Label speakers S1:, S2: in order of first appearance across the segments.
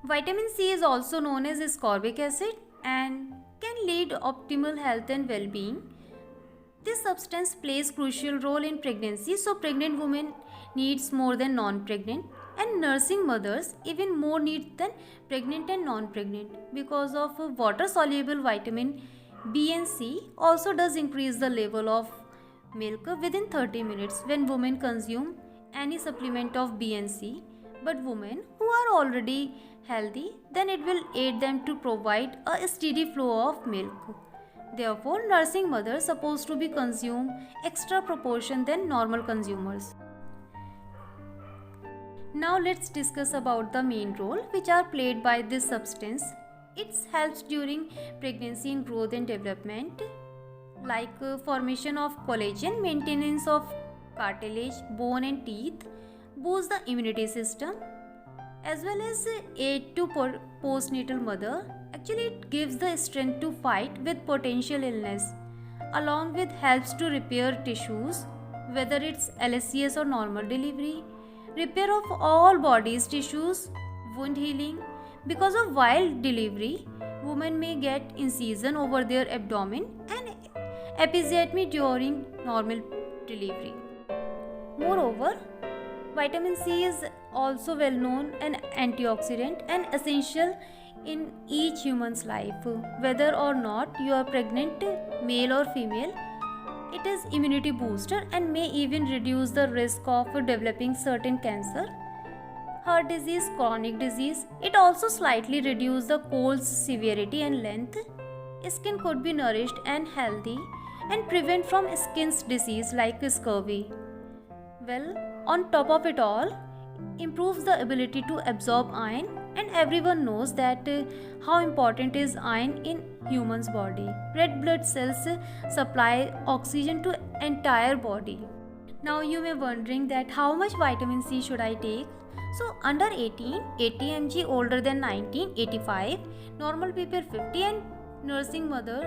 S1: Vitamin C is also known as ascorbic acid and can lead optimal health and well-being. This substance plays crucial role in pregnancy, so pregnant women needs more than non-pregnant, and nursing mothers even more need than pregnant and non-pregnant because of water-soluble vitamin B and C also does increase the level of milk within 30 minutes when women consume any supplement of B and C. But women who are already healthy, then it will aid them to provide a steady flow of milk. Therefore, nursing mothers supposed to be consume extra proportion than normal consumers. Now let's discuss about the main role which are played by this substance. It helps during pregnancy in growth and development, like formation of collagen, maintenance of cartilage, bone and teeth, boost the immunity system, as well as aid to postnatal mother. Actually, it gives the strength to fight with potential illness, along with helps to repair tissues, whether it's LSCS or normal delivery, repair of all body's tissues, wound healing. Because of wild delivery, women may get incision over their abdomen and episiotomy during normal delivery. Moreover, vitamin C is also well known an antioxidant and essential in each human's life. Whether or not you are pregnant, male or female, it is immunity booster and may even reduce the risk of developing certain cancer, heart disease, chronic disease. It also slightly reduces the cold's severity and length. Skin could be nourished and healthy and prevent from skin's disease like scurvy. Well, on top of it all, improves the ability to absorb iron, and everyone knows that how important is iron in human's body. Red blood cells supply oxygen to entire body. Now you may wondering that how much vitamin C should I take? So under 18, 80 mg, older than 19, 85, normal people 50, and nursing mother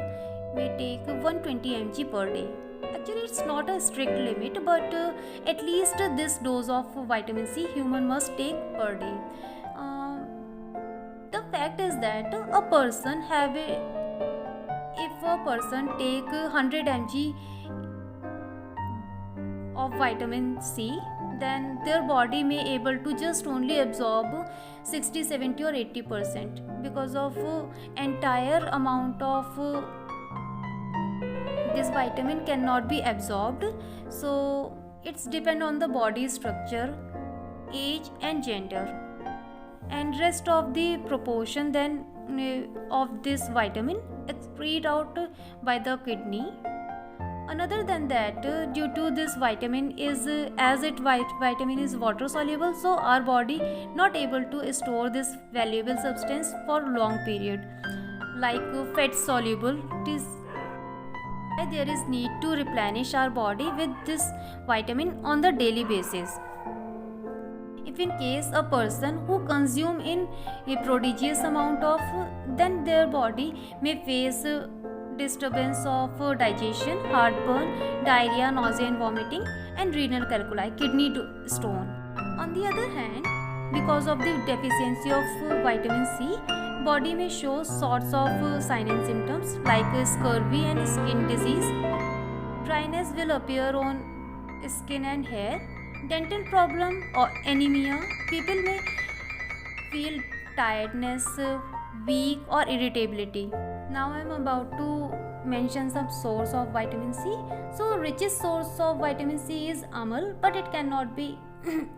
S1: may take 120 mg per day. Actually, it's not a strict limit, but at least this dose of vitamin C human must take per day. The fact is that if a person take 100 mg of vitamin C, then their body may able to just only absorb 60, 70 or 80% because of entire amount of this vitamin cannot be absorbed. So it's depend on the body structure, age and gender, and rest of the proportion then of this vitamin excrete out by the kidney. Another than that, due to this vitamin is vitamin is water soluble, so our body not able to store this valuable substance for long period, like fat soluble. It is there is need to replenish our body with this vitamin on the daily basis. If in case a person who consume in a prodigious amount of, then their body may face disturbance of digestion, heartburn, diarrhea, nausea and vomiting, and renal calculi, kidney stone. On the other hand, because of the deficiency of vitamin C, body may show sorts of signs and symptoms like scurvy and skin disease. Dryness will appear on skin and hair. Dental problem or anemia. People may feel tiredness, weak or irritability. Now I am about to mention some source of vitamin C. So richest source of vitamin C is amal, but it cannot be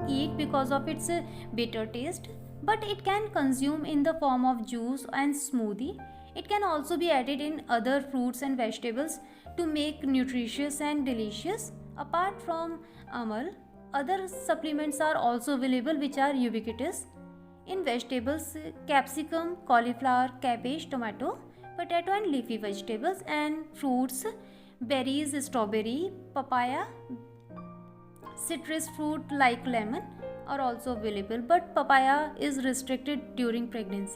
S1: eat because of its bitter taste, but it can consume in the form of juice and smoothie. It can also be added in other fruits and vegetables to make nutritious and delicious. Apart from amal, other supplements are also available which are ubiquitous in vegetables: capsicum, cauliflower, cabbage, tomato, potato and leafy vegetables, and fruits: berries, strawberry, papaya, citrus fruit like lemon are also available, but papaya is restricted during pregnancy.